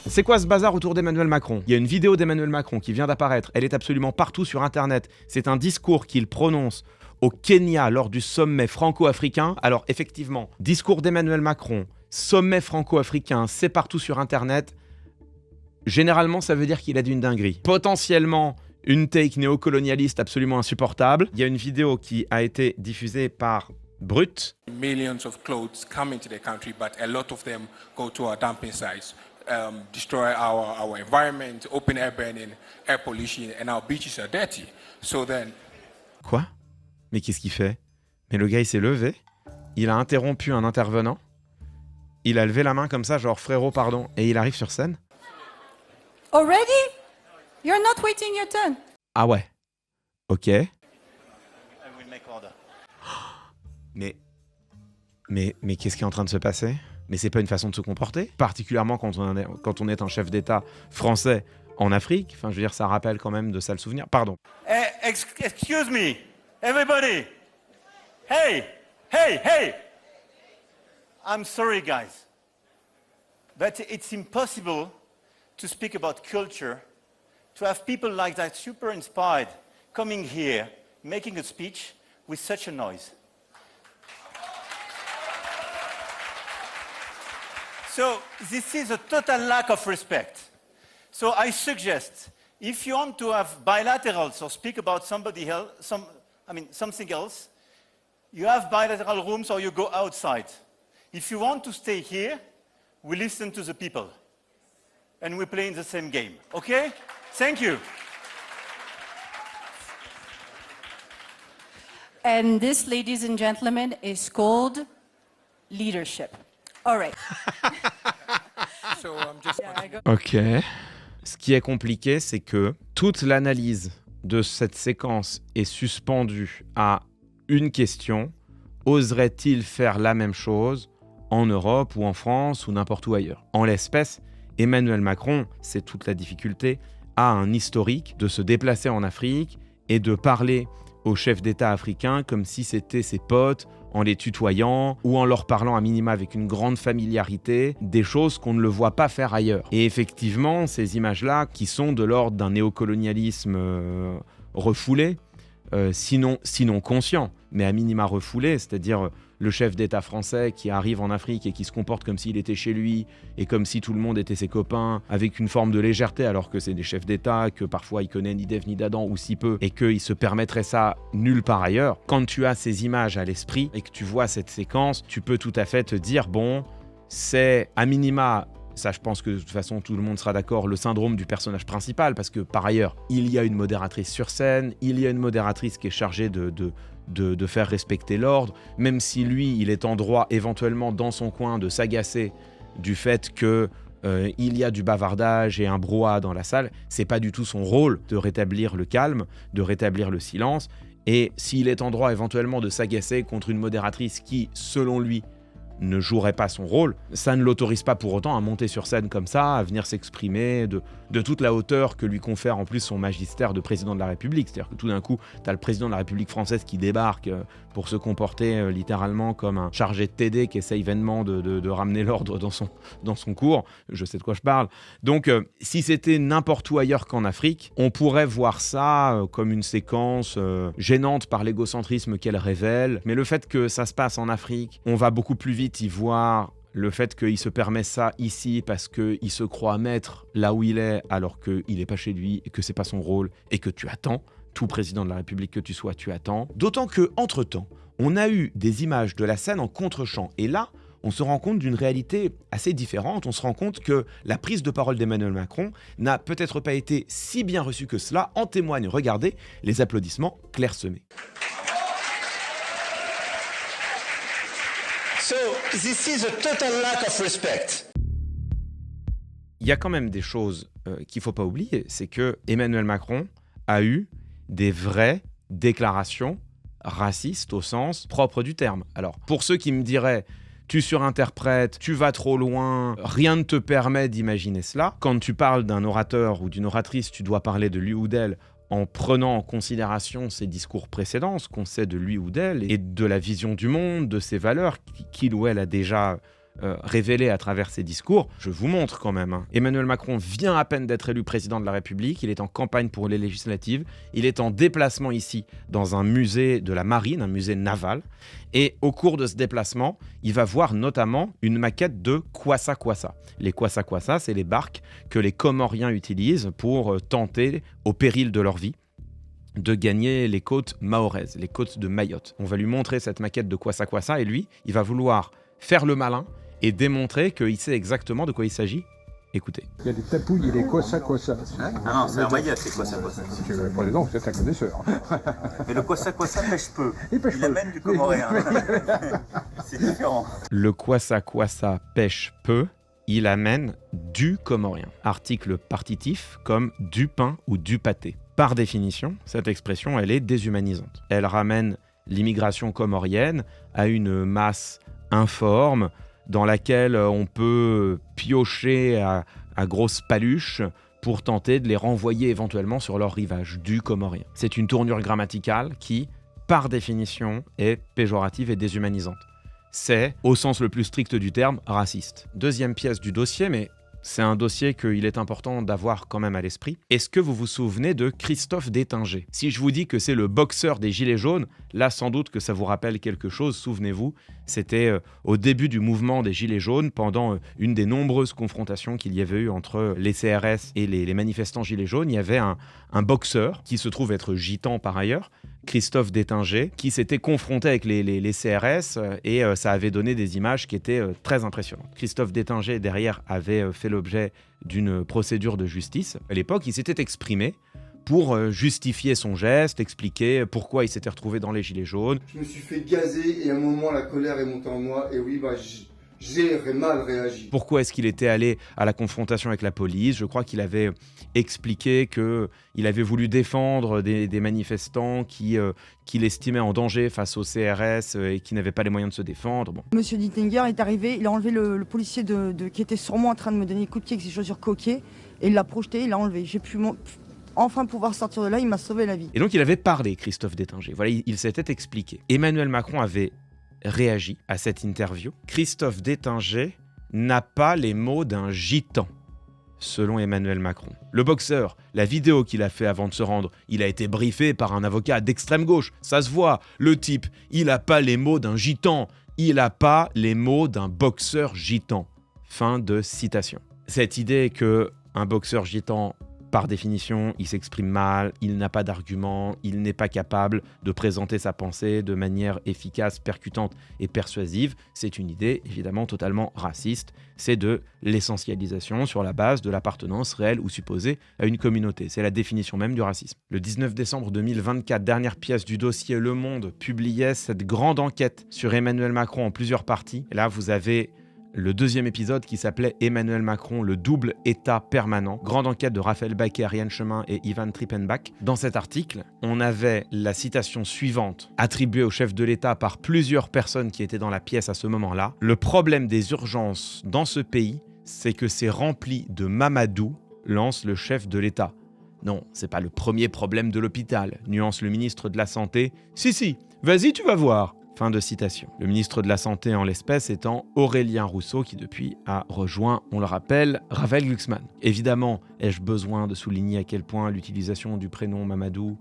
C'est quoi ce bazar autour d'Emmanuel Macron? Il y a une vidéo d'Emmanuel Macron qui vient d'apparaître, elle est absolument partout sur internet. C'est un discours qu'il prononce au Kenya lors du sommet franco-africain. Alors effectivement, discours d'Emmanuel Macron, sommet franco-africain, c'est partout sur internet. Généralement, ça veut dire qu'il a dit une dinguerie. Potentiellement, une take néocolonialiste absolument insupportable. Il y a une vidéo qui a été diffusée par Brut. Millions of clothes come into the country, but a lot of them go to our dumping sites, destroy our environment, open air burning, air pollution, and our beaches are dirty. So then... Quoi? Mais qu'est-ce qu'il fait? Mais le gars, il s'est levé, il a interrompu un intervenant, il a levé la main comme ça, genre frérot, pardon, et il arrive sur scène. Already? You're not waiting your turn. Ah ouais. Ok. I will make order. Mais qu'est-ce qui est en train de se passer? Mais c'est pas une façon de se comporter, particulièrement quand on est un chef d'État français en Afrique. Enfin, je veux dire, ça rappelle quand même de sales souvenirs. Pardon. Excuse me, everybody. Hey, hey, hey. I'm sorry, guys, but it's impossible to speak about culture, to have people like that super inspired coming here, making a speech with such a noise. So this is a total lack of respect. So I suggest, if you want to have bilaterals or speak about somebody else, something else, you have bilateral rooms or you go outside. If you want to stay here, we listen to the people. And we play in the same game, okay? Thank you. And this, ladies and gentlemen, is called leadership. All right. So I'm just... Ok. Ce qui est compliqué, c'est que toute l'analyse de cette séquence est suspendue à une question. Oserait-il faire la même chose en Europe ou en France ou n'importe où ailleurs? En l'espèce, Emmanuel Macron, c'est toute la difficulté, a un historique de se déplacer en Afrique et de parler aux chefs d'État africains comme si c'était ses potes, en les tutoyant ou en leur parlant à minima avec une grande familiarité, des choses qu'on ne le voit pas faire ailleurs. Et effectivement, ces images-là, qui sont de l'ordre d'un néocolonialisme refoulé, sinon conscient, mais à minima refoulé, c'est-à-dire le chef d'État français qui arrive en Afrique et qui se comporte comme s'il était chez lui et comme si tout le monde était ses copains, avec une forme de légèreté, alors que c'est des chefs d'État, que parfois il connaît ni d'Ève ni d'Adam ou si peu, et qu'il se permettrait ça nulle part ailleurs. Quand tu as ces images à l'esprit et que tu vois cette séquence, tu peux tout à fait te dire, bon, c'est à minima... Ça, je pense que de toute façon, tout le monde sera d'accord, le syndrome du personnage principal, parce que par ailleurs, il y a une modératrice sur scène, il y a une modératrice qui est chargée de faire respecter l'ordre, même si lui, il est en droit éventuellement dans son coin de s'agacer du fait que il y a du bavardage et un brouhaha dans la salle, c'est pas du tout son rôle de rétablir le calme, de rétablir le silence, et s'il est en droit éventuellement de s'agacer contre une modératrice qui, selon lui, ne jouerait pas son rôle, ça ne l'autorise pas pour autant à monter sur scène comme ça, à venir s'exprimer de toute la hauteur que lui confère en plus son magistère de président de la République. C'est-à-dire que tout d'un coup, tu as le président de la République française qui débarque pour se comporter littéralement comme un chargé de TD qui essaye vainement de ramener l'ordre dans son cours. Je sais de quoi je parle. Donc, si c'était n'importe où ailleurs qu'en Afrique, on pourrait voir ça comme une séquence gênante par l'égocentrisme qu'elle révèle. Mais le fait que ça se passe en Afrique, on va beaucoup plus vite y voir le fait qu'il se permet ça ici parce qu'il se croit maître là où il est alors qu'il n'est pas chez lui et que c'est pas son rôle et que tu attends, tout président de la République que tu sois, tu attends. D'autant que, entre-temps, on a eu des images de la scène en contre-champ et là, on se rend compte d'une réalité assez différente. On se rend compte que la prise de parole d'Emmanuel Macron n'a peut-être pas été si bien reçue que cela. En témoignent, regardez, les applaudissements clairsemés. So, this is a total lack of respect. Il y a quand même des choses qu'il ne faut pas oublier, c'est que Emmanuel Macron a eu des vraies déclarations racistes au sens propre du terme. Alors, pour ceux qui me diraient « tu surinterprètes, tu vas trop loin, rien ne te permet d'imaginer cela », quand tu parles d'un orateur ou d'une oratrice, tu dois parler de lui ou d'elle en prenant en considération ses discours précédents, ce qu'on sait de lui ou d'elle, et de la vision du monde, de ses valeurs qu'il ou elle a déjà révélé à travers ses discours. Je vous montre quand même. Emmanuel Macron vient à peine d'être élu président de la République. Il est en campagne pour les législatives. Il est en déplacement ici dans un musée de la marine, un musée naval. Et au cours de ce déplacement, il va voir notamment une maquette de kwassa-kwassa. Les kwassa-kwassa, c'est les barques que les Comoriens utilisent pour tenter, au péril de leur vie, de gagner les côtes mahoraises, les côtes de Mayotte. On va lui montrer cette maquette de kwassa-kwassa et lui, il va vouloir faire le malin et démontrer qu'il sait exactement de quoi il s'agit. Écoutez. Il y a des tapouilles et des kwassa-kwassa. Ah non, c'est un Mayotte, les kwassa-kwassa. Pour les dents, vous êtes un connaisseur. Mais le kwassa-kwassa pêche peu. Il pêche peu. amène du comoréen. C'est différent. Le kwassa-kwassa pêche peu, il amène du comorien. Article partitif comme du pain ou du pâté. Par définition, cette expression, elle est déshumanisante. Elle ramène l'immigration comorienne à une masse informe dans laquelle on peut piocher à grosses paluches pour tenter de les renvoyer éventuellement sur leur rivage du comorien. C'est une tournure grammaticale qui, par définition, est péjorative et déshumanisante. C'est, au sens le plus strict du terme, raciste. Deuxième pièce du dossier, mais c'est un dossier qu'il est important d'avoir quand même à l'esprit. Est-ce que vous vous souvenez de Christophe Détinger ? Si je vous dis que c'est le boxeur des Gilets jaunes, là sans doute que ça vous rappelle quelque chose, souvenez-vous, c'était au début du mouvement des Gilets jaunes, pendant une des nombreuses confrontations qu'il y avait eu entre les CRS et les manifestants Gilets jaunes, il y avait un boxeur, qui se trouve être gitan par ailleurs, Christophe Détinger, qui s'était confronté avec les CRS et ça avait donné des images qui étaient très impressionnantes. Christophe Détinger, derrière, avait fait l'objet d'une procédure de justice. À l'époque, il s'était exprimé pour justifier son geste, expliquer pourquoi il s'était retrouvé dans les Gilets jaunes. Je me suis fait gazer et à un moment, la colère est montée en moi et oui, j'ai mal réagi. Pourquoi est-ce qu'il était allé à la confrontation avec la police ? Je crois qu'il avait expliqué qu'il avait voulu défendre des manifestants qu'il estimait en danger face au CRS et qui n'avaient pas les moyens de se défendre. Bon. Monsieur Détinger est arrivé, il a enlevé le policier qui était sur moi en train de me donner des coups de pied avec ses chaussures coquées et il l'a projeté, il l'a enlevé. J'ai pu enfin pouvoir sortir de là, il m'a sauvé la vie. Et donc il avait parlé, Christophe Détinger. Voilà, il s'était expliqué. Emmanuel Macron avait réagi à cette interview. Christophe Détinger n'a pas les mots d'un gitan, selon Emmanuel Macron. Le boxeur, la vidéo qu'il a fait avant de se rendre, il a été briefé par un avocat d'extrême gauche. Ça se voit, le type, il n'a pas les mots d'un gitan, il n'a pas les mots d'un boxeur gitan. Fin de citation. Cette idée que un boxeur gitan, par définition, il s'exprime mal, il n'a pas d'argument, il n'est pas capable de présenter sa pensée de manière efficace, percutante et persuasive. C'est une idée évidemment totalement raciste. C'est de l'essentialisation sur la base de l'appartenance réelle ou supposée à une communauté. C'est la définition même du racisme. Le 19 décembre 2024, dernière pièce du dossier Le Monde publiait cette grande enquête sur Emmanuel Macron en plusieurs parties. Et là, vous avez le deuxième épisode qui s'appelait Emmanuel Macron, le double état permanent. Grande enquête de Raphaël Baquet, Ariane Chemin et Ivan Trippenbach. Dans cet article, on avait la citation suivante, attribuée au chef de l'État par plusieurs personnes qui étaient dans la pièce à ce moment-là. Le problème des urgences dans ce pays, c'est que c'est rempli de Mamadou, lance le chef de l'État. Non, c'est pas le premier problème de l'hôpital, nuance le ministre de la Santé. Si, vas-y, tu vas voir. Fin de citation. Le ministre de la Santé en l'espèce étant Aurélien Rousseau qui depuis a rejoint, on le rappelle, Raphaël Glucksmann. Évidemment, ai-je besoin de souligner à quel point l'utilisation du prénom Mamadou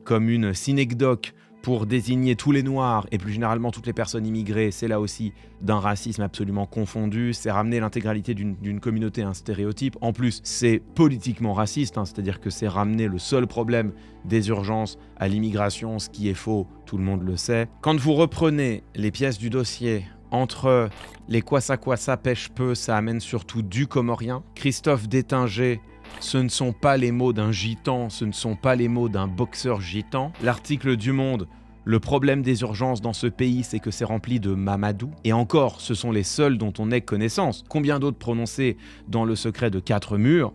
comme une synecdoque pour désigner tous les Noirs et plus généralement toutes les personnes immigrées, c'est là aussi d'un racisme absolument confondu, c'est ramener l'intégralité d'une communauté à un stéréotype. En plus, c'est politiquement raciste, c'est-à-dire que c'est ramener le seul problème des urgences à l'immigration, ce qui est faux, tout le monde le sait. Quand vous reprenez les pièces du dossier entre les kwassa-kwassa pêche peu, ça amène surtout du comorien, Christophe Détinger, ce ne sont pas les mots d'un gitan, ce ne sont pas les mots d'un boxeur gitan. L'article du Monde, le problème des urgences dans ce pays, c'est que c'est rempli de Mamadou. Et encore, ce sont les seuls dont on ait connaissance. Combien d'autres prononcés dans le secret de 4 murs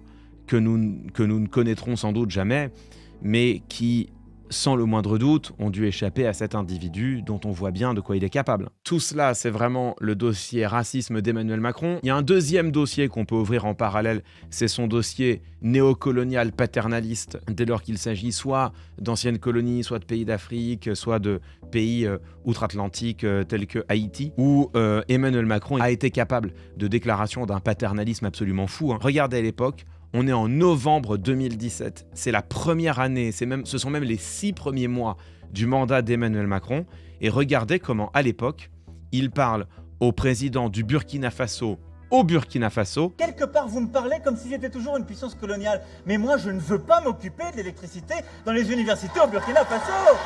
que nous ne connaîtrons sans doute jamais, mais qui sans le moindre doute, ont dû échapper à cet individu dont on voit bien de quoi il est capable. Tout cela, c'est vraiment le dossier racisme d'Emmanuel Macron. Il y a un deuxième dossier qu'on peut ouvrir en parallèle, c'est son dossier néocolonial paternaliste, dès lors qu'il s'agit soit d'anciennes colonies, soit de pays d'Afrique, soit de pays outre-Atlantique tels que Haïti, où Emmanuel Macron a été capable de déclarations d'un paternalisme absolument fou. Regardez à l'époque, on est en novembre 2017. C'est la première année, ce sont même les 6 premiers mois du mandat d'Emmanuel Macron. Et regardez comment, à l'époque, il parle au président du Burkina Faso, au Burkina Faso. Quelque part, vous me parlez comme si j'étais toujours une puissance coloniale. Mais moi, je ne veux pas m'occuper de l'électricité dans les universités au Burkina Faso.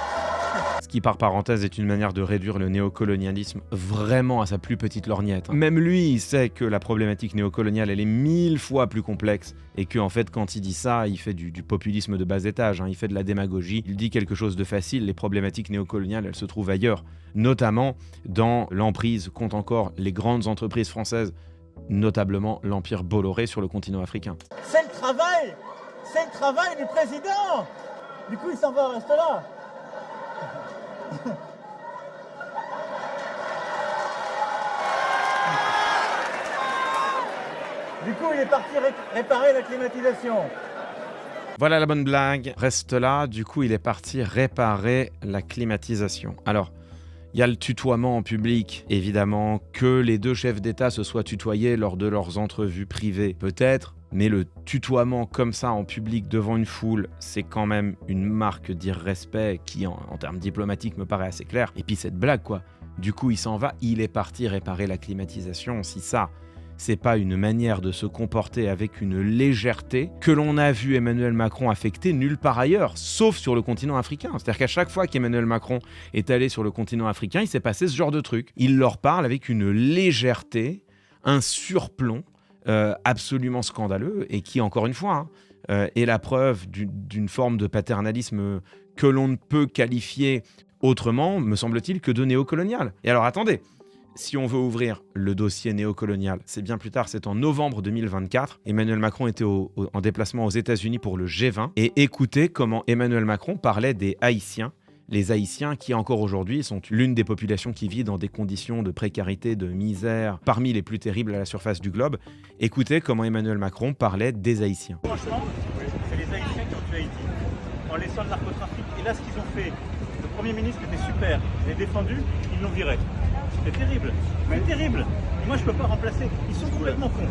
Ce qui, par parenthèse, est une manière de réduire le néocolonialisme vraiment à sa plus petite lorgnette. Même lui, il sait que la problématique néocoloniale, elle est 1000 fois plus complexe et qu'en fait, quand il dit ça, il fait du populisme de bas étage, il fait de la démagogie, il dit quelque chose de facile. Les problématiques néocoloniales, elles se trouvent ailleurs, notamment dans l'emprise qu'ont encore les grandes entreprises françaises, notablement l'Empire Bolloré sur le continent africain. C'est le travail du président. Du coup, il s'en va, reste là. Du coup, il est parti réparer la climatisation. Voilà la bonne blague. Reste là. Du coup, il est parti réparer la climatisation. Alors, il y a le tutoiement en public. Évidemment, que les deux chefs d'État se soient tutoyés lors de leurs entrevues privées, peut-être. Mais le tutoiement comme ça en public devant une foule, c'est quand même une marque d'irrespect qui, en termes diplomatiques, me paraît assez claire. Et puis cette blague, quoi. Du coup, il s'en va, il est parti réparer la climatisation. Si ça, c'est pas une manière de se comporter avec une légèreté que l'on a vu Emmanuel Macron affecter nulle part ailleurs, sauf sur le continent africain. C'est-à-dire qu'à chaque fois qu'Emmanuel Macron est allé sur le continent africain, il s'est passé ce genre de truc. Il leur parle avec une légèreté, un surplomb, absolument scandaleux et qui, encore une fois, est la preuve d'une forme de paternalisme que l'on ne peut qualifier autrement, me semble-t-il, que de néocolonial. Et alors attendez, si on veut ouvrir le dossier néocolonial, c'est bien plus tard, c'est en novembre 2024. Emmanuel Macron était en déplacement aux États-Unis pour le G20 et écoutez comment Emmanuel Macron parlait des Haïtiens. Les Haïtiens qui, encore aujourd'hui, sont l'une des populations qui vit dans des conditions de précarité, de misère, parmi les plus terribles à la surface du globe. Écoutez comment Emmanuel Macron parlait des Haïtiens. Franchement, c'est les Haïtiens qui ont tué Haïti, en laissant le narcotrafic. Et là, ce qu'ils ont fait, le Premier ministre était super, il est défendu, ils l'ont viré. C'était terrible, c'est terrible. Et moi, je ne peux pas remplacer, ils sont complètement cons.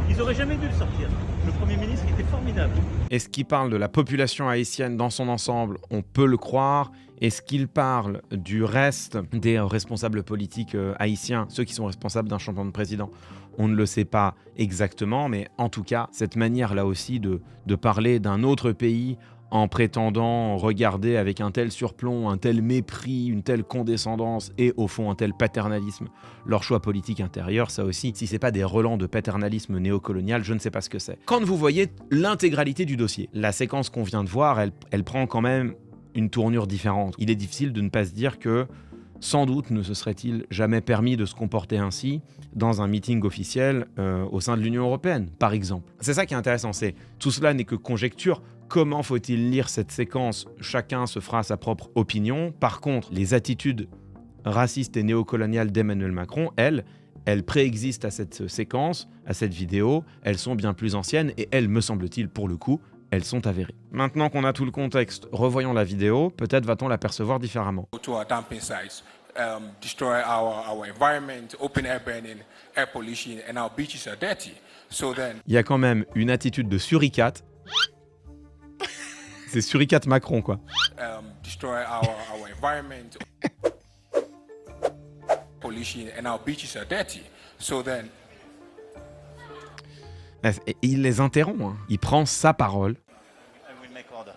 Ils n'auraient jamais dû le sortir. Le Premier ministre était formidable. Est-ce qu'il parle de la population haïtienne dans son ensemble? On peut le croire. Est-ce qu'il parle du reste des responsables politiques haïtiens, ceux qui sont responsables d'un changement de président? On ne le sait pas exactement, mais en tout cas, cette manière là aussi de parler d'un autre pays en prétendant regarder avec un tel surplomb, un tel mépris, une telle condescendance et au fond un tel paternalisme leur choix politique intérieur, ça aussi, si c'est pas des relents de paternalisme néocolonial, je ne sais pas ce que c'est. Quand vous voyez l'intégralité du dossier, la séquence qu'on vient de voir, elle prend quand même une tournure différente. Il est difficile de ne pas se dire que sans doute ne se serait-il jamais permis de se comporter ainsi dans un meeting officiel au sein de l'Union européenne, par exemple. C'est ça qui est intéressant, c'est tout cela n'est que conjecture. Comment faut-il lire cette séquence? Chacun se fera sa propre opinion. Par contre, les attitudes racistes et néocoloniales d'Emmanuel Macron, elles préexistent à cette séquence, à cette vidéo. Elles sont bien plus anciennes et elles, me semble-t-il, pour le coup, elles sont avérées. Maintenant qu'on a tout le contexte, revoyons la vidéo. Peut-être va-t-on l'apercevoir différemment. To our dumping sites, destroy our environment, open air burning, air pollution, and our beaches are dirty. So then, Il y a quand même une attitude de suricate. C'est suricate Macron, quoi. destroy our environment, pollution, and our beaches are dirty. So then, Et il les interrompt. Il prend sa parole. I will make order.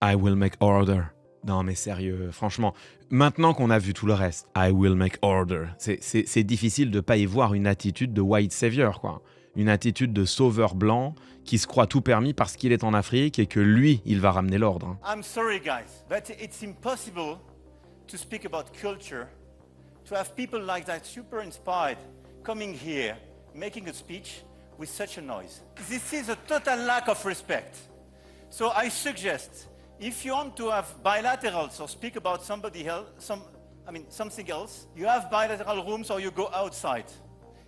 I will make order. Non mais sérieux, franchement, maintenant qu'on a vu tout le reste, I will make order. C'est difficile de pas y voir une attitude de white savior, quoi. Une attitude de sauveur blanc qui se croit tout permis parce qu'il est en Afrique et que lui, il va ramener l'ordre. I'm sorry, guys, but it's impossible to speak about culture, to have people like that super inspired coming here, making a speech with such a noise. This is a total lack of respect. So I suggest, If you want to have bilaterals or speak about something else, you have bilateral rooms or you go outside.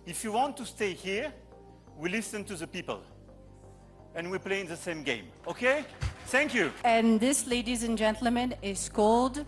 If you want to stay here, we listen to the people. And we play in the same game, okay? Thank you. And this, ladies and gentlemen, is called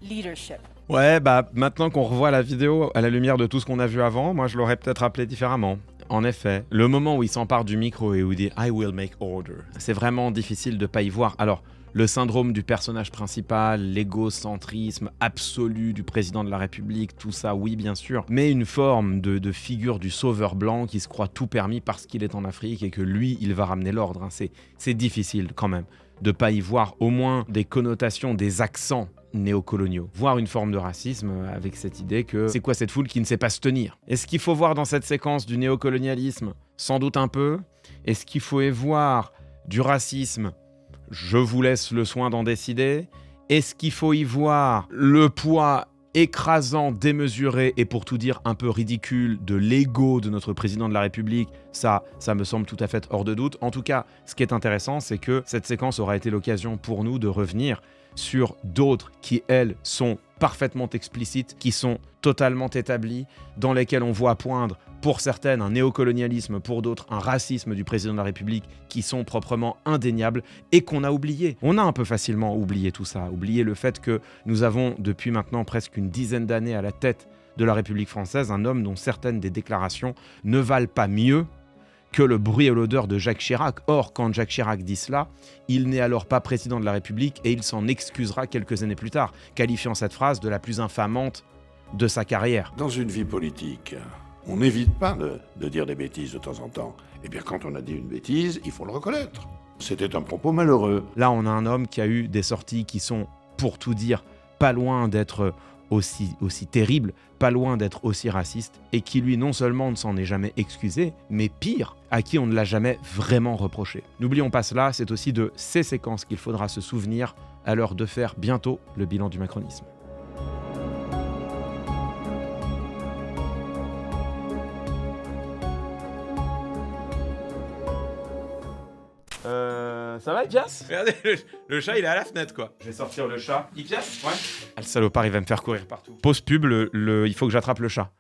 leadership. Ouais, bah maintenant qu'on revoit la vidéo à la lumière de tout ce qu'on a vu avant, moi je l'aurais peut-être appelé différemment. En effet, le moment où il s'empare du micro et où il dit « I will make order », c'est vraiment difficile de pas y voir. Alors, le syndrome du personnage principal, l'égocentrisme absolu du président de la République, tout ça, oui, bien sûr, mais une forme de figure du sauveur blanc qui se croit tout permis parce qu'il est en Afrique et que lui, il va ramener l'ordre. Hein. C'est difficile quand même de pas y voir au moins des connotations, des accents néocoloniaux, voire une forme de racisme avec cette idée que c'est quoi cette foule qui ne sait pas se tenir. Est-ce qu'il faut voir dans cette séquence du néocolonialisme? Sans doute un peu. Est-ce qu'il faut y voir du racisme? Je vous laisse le soin d'en décider. Est-ce qu'il faut y voir le poids écrasant, démesuré et pour tout dire un peu ridicule de l'ego de notre président de la République? Ça me semble tout à fait hors de doute. En tout cas, ce qui est intéressant, c'est que cette séquence aura été l'occasion pour nous de revenir sur d'autres qui, elles, sont parfaitement explicites, qui sont totalement établies, dans lesquelles on voit poindre, pour certaines, un néocolonialisme, pour d'autres, un racisme du président de la République, qui sont proprement indéniables et qu'on a oublié. On a un peu facilement oublié tout ça, oublié le fait que nous avons, depuis maintenant presque une dizaine d'années à la tête de la République française, un homme dont certaines des déclarations ne valent pas mieux que le bruit et l'odeur de Jacques Chirac. Or, quand Jacques Chirac dit cela, il n'est alors pas président de la République et il s'en excusera quelques années plus tard, qualifiant cette phrase de la plus infamante de sa carrière. Dans une vie politique, on n'évite pas de dire des bêtises de temps en temps. Eh bien, quand on a dit une bêtise, il faut le reconnaître. C'était un propos malheureux. Là, on a un homme qui a eu des sorties qui sont, pour tout dire, pas loin d'être aussi terrible, pas loin d'être aussi raciste, et qui lui non seulement ne s'en est jamais excusé, mais pire, à qui on ne l'a jamais vraiment reproché. N'oublions pas cela, c'est aussi de ces séquences qu'il faudra se souvenir à l'heure de faire bientôt le bilan du macronisme. Ça va, il piasse? Regardez, le chat, il est à la fenêtre, quoi. Je vais sortir le chat. Il piasse? Ouais. Ah, le salopard, il va me faire courir partout. Pause pub, il faut que j'attrape le chat.